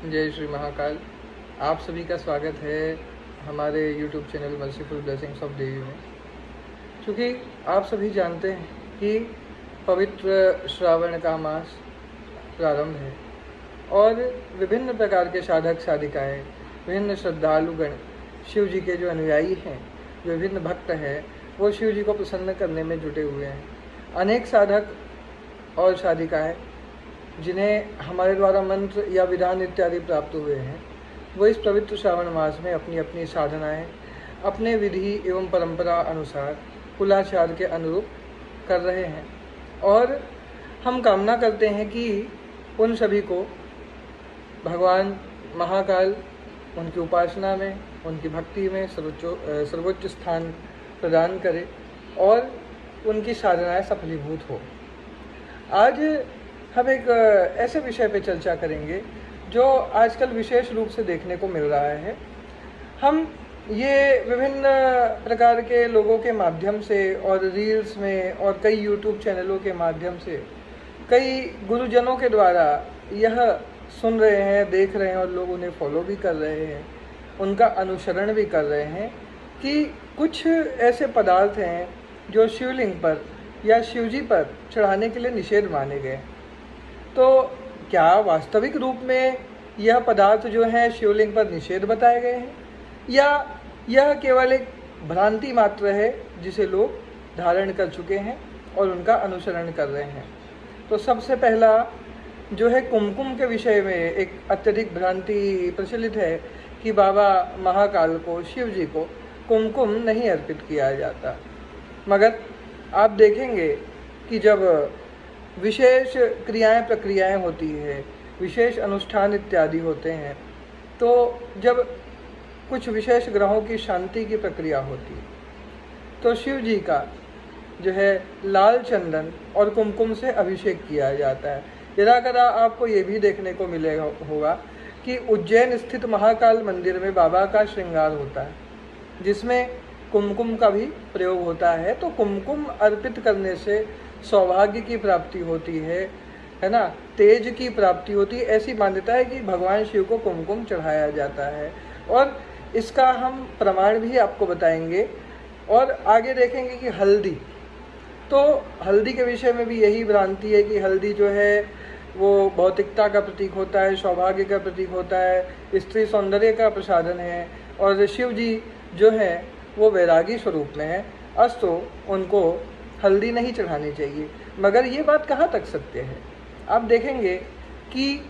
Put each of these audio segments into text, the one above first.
जय श्री महाकाल। आप सभी का स्वागत है हमारे YouTube channel Merciful Blessings of Devi में। क्योंकि आप सभी जानते हैं कि पवित्र श्रावण का मास प्रारंभ है और विभिन्न प्रकार के साधक साधिकाएँ, विभिन्न श्रद्धालुगण, शिव जी के जो अनुयायी हैं, जो विभिन्न भक्त हैं, वो शिव जी को प्रसन्न करने में जुटे हुए हैं। अनेक साधक और साधिकाएँ जिन्हें हमारे द्वारा मंत्र या विधान इत्यादि प्राप्त हुए हैं, वो इस पवित्र श्रावण मास में अपनी अपनी साधनाएं अपने विधि एवं परंपरा अनुसार कुलाचार के अनुरूप कर रहे हैं। और हम कामना करते हैं कि उन सभी को भगवान महाकाल उनकी उपासना में, उनकी भक्ति में सर्वोच्च स्थान प्रदान करे और उनकी साधनाएं सफलीभूत हो। आज हम एक ऐसे विषय पे चर्चा करेंगे जो आजकल विशेष रूप से देखने को मिल रहा है। हम ये विभिन्न प्रकार के लोगों के माध्यम से और रील्स में और कई YouTube चैनलों के माध्यम से कई गुरुजनों के द्वारा यह सुन रहे हैं, देख रहे हैं और लोग उन्हें फॉलो भी कर रहे हैं, उनका अनुसरण भी कर रहे हैं कि कुछ ऐसे पदार्थ हैं जो शिवलिंग पर या शिवजी पर चढ़ाने के लिए निषेध माने गए। तो क्या वास्तविक रूप में यह पदार्थ जो हैं शिवलिंग पर निषेध बताए गए हैं, या यह केवल एक भ्रांति मात्र है जिसे लोग धारण कर चुके हैं और उनका अनुसरण कर रहे हैं? तो सबसे पहला जो है, कुमकुम के विषय में एक अत्यधिक भ्रांति प्रचलित है कि बाबा महाकाल को, शिव जी को कुमकुम नहीं अर्पित किया जाता। मगर आप देखेंगे कि जब विशेष क्रियाएं प्रक्रियाएं होती है, विशेष अनुष्ठान इत्यादि होते हैं, तो जब कुछ विशेष ग्रहों की शांति की प्रक्रिया होती है तो शिव जी का जो है लाल चंदन और कुमकुम से अभिषेक किया जाता है। जरा कदा आपको ये भी देखने को मिलेगा होगा कि उज्जैन स्थित महाकाल मंदिर में बाबा का श्रृंगार होता है जिसमें कुमकुम का भी प्रयोग होता है। तो कुमकुम अर्पित करने से सौभाग्य की प्राप्ति होती है ना, तेज की प्राप्ति होती है, ऐसी मान्यता है कि भगवान शिव को कुमकुम चढ़ाया जाता है। और इसका हम प्रमाण भी आपको बताएंगे। और आगे देखेंगे कि हल्दी, तो हल्दी के विषय में भी यही भ्रांति है कि हल्दी जो है वो भौतिकता का प्रतीक होता है, सौभाग्य का प्रतीक होता है, स्त्री सौंदर्य का प्रसाधन है, और शिव जी जो है वो वैरागी स्वरूप में है, अस्तु उनको हल्दी नहीं चढ़ानी चाहिए। मगर ये बात कहाँ तक सत्य है? आप देखेंगे कि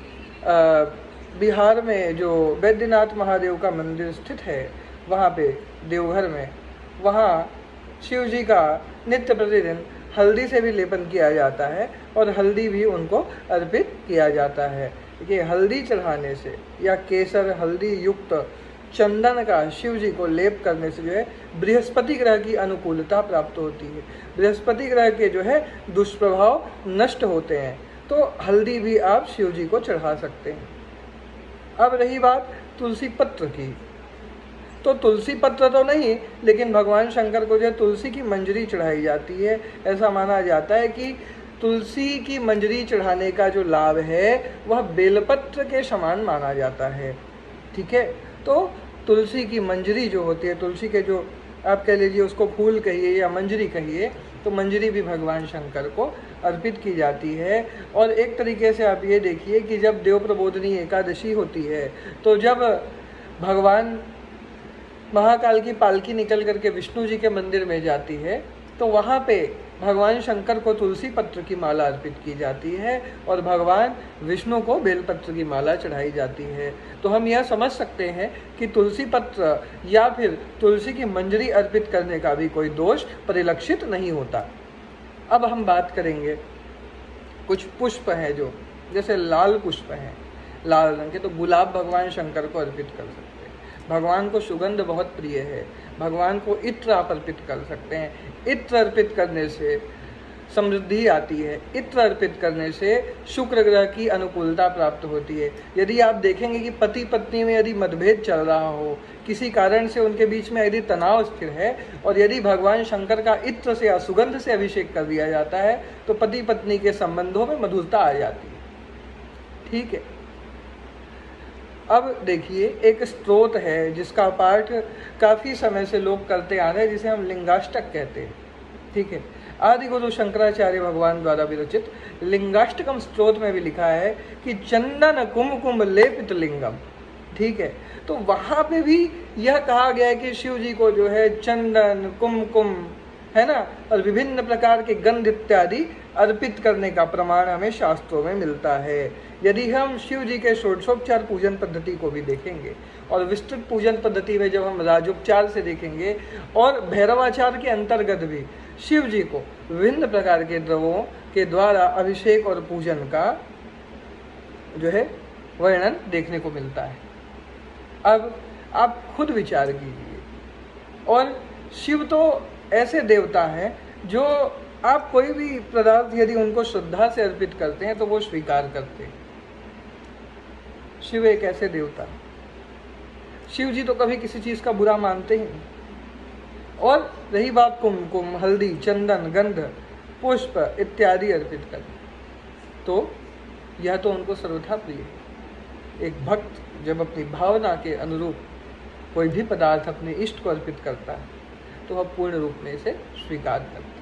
बिहार में जो बैद्यनाथ महादेव का मंदिर स्थित है, वहाँ पे देवघर में, वहाँ शिव जी का नित्य प्रतिदिन हल्दी से भी लेपन किया जाता है और हल्दी भी उनको अर्पित किया जाता है। कि हल्दी चढ़ाने से या केसर हल्दी युक्त चंदन का शिव जी को लेप करने से जो है बृहस्पति ग्रह की अनुकूलता प्राप्त होती है, बृहस्पति ग्रह के जो है दुष्प्रभाव नष्ट होते हैं। तो हल्दी भी आप शिव जी को चढ़ा सकते हैं। अब रही बात तुलसी पत्र की, तो तुलसी पत्र तो नहीं, लेकिन भगवान शंकर को जो है तुलसी की मंजरी चढ़ाई जाती है। ऐसा माना जाता है कि तुलसी की मंजरी चढ़ाने का जो लाभ है वह बेलपत्र के समान माना जाता है। ठीक है, तो तुलसी की मंजरी जो होती है, तुलसी के जो आप कह लीजिए उसको फूल कहिए या मंजरी कहिए, तो मंजरी भी भगवान शंकर को अर्पित की जाती है। और एक तरीके से आप ये देखिए कि जब देव प्रबोधनी एकादशी होती है, तो जब भगवान महाकाल की पालकी निकल करके विष्णु जी के मंदिर में जाती है, तो वहाँ पे भगवान शंकर को तुलसी पत्र की माला अर्पित की जाती है और भगवान विष्णु को बेलपत्र की माला चढ़ाई जाती है। तो हम यह समझ सकते हैं कि तुलसी पत्र या फिर तुलसी की मंजरी अर्पित करने का भी कोई दोष परिलक्षित नहीं होता। अब हम बात करेंगे, कुछ पुष्प हैं जो जैसे लाल पुष्प हैं, लाल रंग के, तो गुलाब भगवान शंकर को अर्पित कर सकते हैं। भगवान को सुगंध बहुत प्रिय है, भगवान को इत्र आप अर्पित कर सकते हैं। इत्र अर्पित करने से समृद्धि आती है, इत्र अर्पित करने से शुक्र ग्रह की अनुकूलता प्राप्त होती है। यदि आप देखेंगे कि पति पत्नी में यदि मतभेद चल रहा हो, किसी कारण से उनके बीच में यदि तनाव स्थिर है, और यदि भगवान शंकर का इत्र से या सुगंध से अभिषेक कर दिया जाता है, तो पति पत्नी के संबंधों में मधुरता आ जाती है। ठीक है, अब देखिए, एक स्रोत है जिसका पाठ काफ़ी समय से लोग करते आ रहे हैं, जिसे हम लिंगाष्टक कहते हैं। ठीक है, आदि गुरु शंकराचार्य भगवान द्वारा विरचित लिंगाष्टकम स्त्रोत में भी लिखा है कि चंदन कुमकुम लेपित लिंगम। ठीक है, तो वहाँ पे भी यह कहा गया है कि शिव जी को जो है चंदन, कुमकुम, है ना, और विभिन्न प्रकार के गंध इत्यादि अर्पित करने का प्रमाण हमें शास्त्रों में मिलता है। यदि हम शिव जी के षोडशोपचार पूजन पद्धति को भी देखेंगे और विस्तृत पूजन पद्धति में जब हम राजोपचार से देखेंगे और भैरवाचार के अंतर्गत भी शिव जी को विभिन्न प्रकार के द्रवों के द्वारा अभिषेक और पूजन का जो है वर्णन देखने को मिलता है। अब आप खुद विचार कीजिए, और शिव तो ऐसे देवता हैं जो आप कोई भी पदार्थ यदि उनको श्रद्धा से अर्पित करते हैं तो वो स्वीकार करते हैं। शिव एक ऐसे देवता, शिव जी तो कभी किसी चीज का बुरा मानते ही नहीं। और रही बात कुमकुम, हल्दी, चंदन, गंध, पुष्प इत्यादि अर्पित कर, तो यह तो उनको सर्वथा प्रिय है। एक भक्त जब अपनी भावना के अनुरूप कोई भी पदार्थ अपने इष्ट को अर्पित करता है तो वह पूर्ण रूप में इसे स्वीकार करता है।